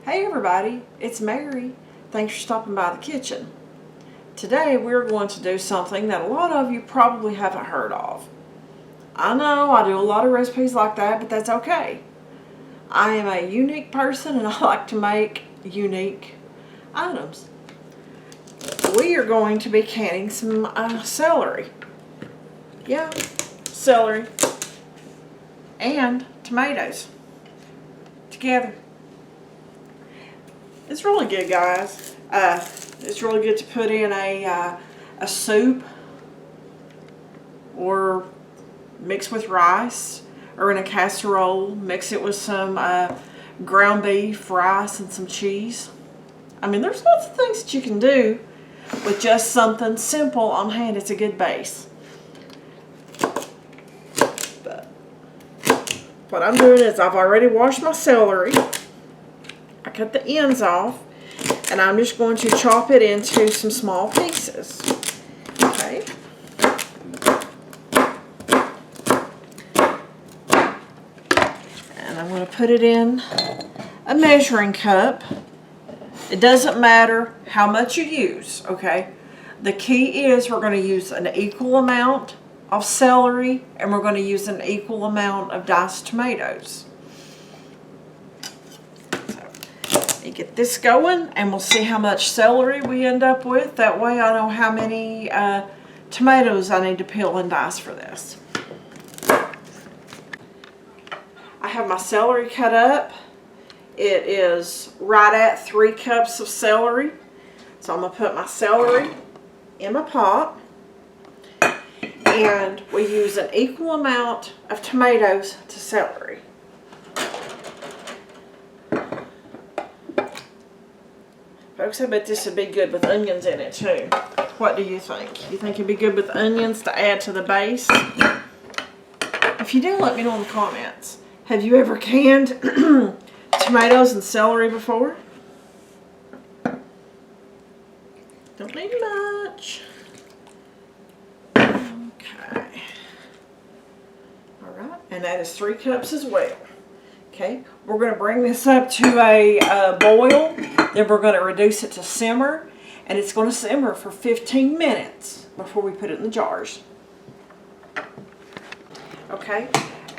Hey everybody, it's Mary. Thanks for stopping by the kitchen. Today we're going to do something that a lot of you probably haven't heard of. I know I do a lot of recipes like that, but that's okay. I am a unique person and I like to make unique items. We are going to be canning some celery. Yeah, celery and tomatoes together. It's really good, guys. It's really good to put in a soup or mix with rice, or in a casserole, mix it with some ground beef, rice, and some cheese. I mean, there's lots of things that you can do with just something simple on hand. It's a good base. But what I'm doing is I've already washed my celery. I cut the ends off, and I'm just going to chop it into some small pieces. Okay. And I'm going to put it in a measuring cup. It doesn't matter how much you use, okay? The key is we're going to use an equal amount of celery, and we're going to use an equal amount of diced tomatoes. Get this going and we'll see how much celery we end up with. That way I know how many tomatoes I need to peel and dice for this. I have my celery cut up. It is right at 3 cups of celery. So I'm going to put my celery in my pot. And we use an equal amount of tomatoes to celery. Folks, I bet this would be good with onions in it too. What do you think? You think it'd be good with onions to add to the base? If you do, let me know in the comments. Have you ever canned tomatoes and celery before? Don't need much. Okay. Alright, and that is 3 cups as well. Okay, we're going to bring this up to a boil, then we're going to reduce it to simmer, and it's going to simmer for 15 minutes before we put it in the jars. Okay,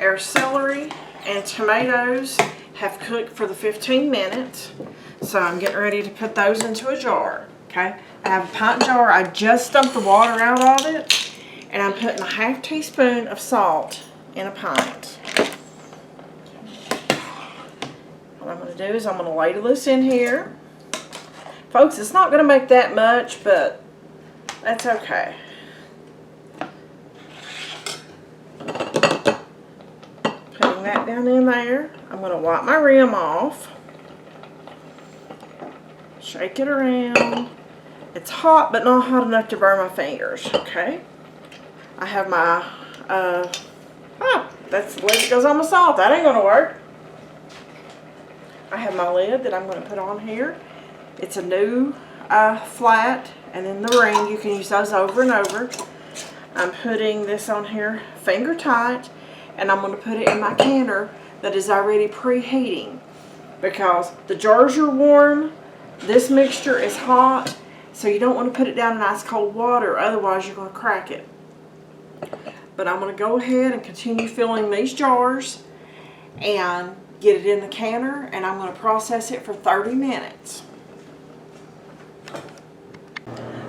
our celery and tomatoes have cooked for the 15 minutes, so I'm getting ready to put those into a jar. Okay, I have a pint jar. I just dumped the water out of it, and I'm putting a ½ teaspoon of salt in a pint. What I'm going to do is I'm going to ladle this in here. Folks, it's not going to make that much, but that's okay. Putting that down in there. I'm going to wipe my rim off. Shake it around. It's hot, but not hot enough to burn my fingers, okay? I have my, that's the lid that goes on my salt. That ain't going to work. I have my lid that I'm going to put on here. It's a new flat, and then the ring. You can use those over and over. I'm putting this on here finger tight, and I'm going to put it in my canner that is already preheating, because the jars are warm, this mixture is hot, so you don't want to put it down in ice cold water, otherwise you're going to crack it. But I'm going to go ahead and continue filling these jars and get it in the canner, and I'm going to process it for 30 minutes.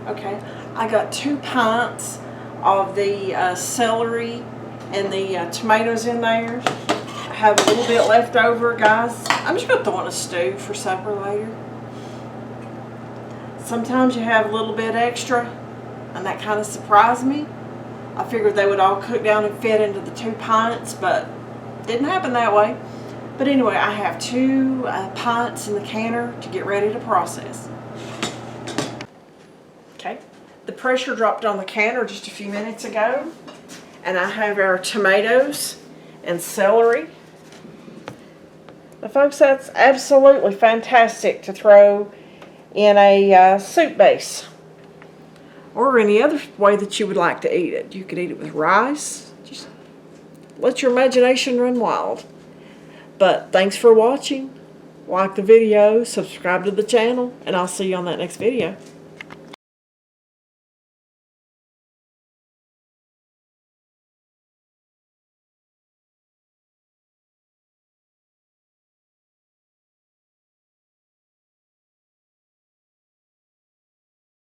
Okay, I got 2 pints of the celery and the tomatoes in there. I have a little bit left over, guys. I'm just going to throw in a stew for supper later. Sometimes you have a little bit extra, and that kind of surprised me. I figured they would all cook down and fit into the 2 pints, but it didn't happen that way. But anyway, I have 2 pints in the canner to get ready to process. Okay, the pressure dropped on the canner just a few minutes ago, and I have our tomatoes and celery. Now, folks, that's absolutely fantastic to throw in a soup base, or any other way that you would like to eat it. You could eat it with rice. Just let your imagination run wild. But thanks for watching. like the video, subscribe to the channel, and I'll see you on that next video.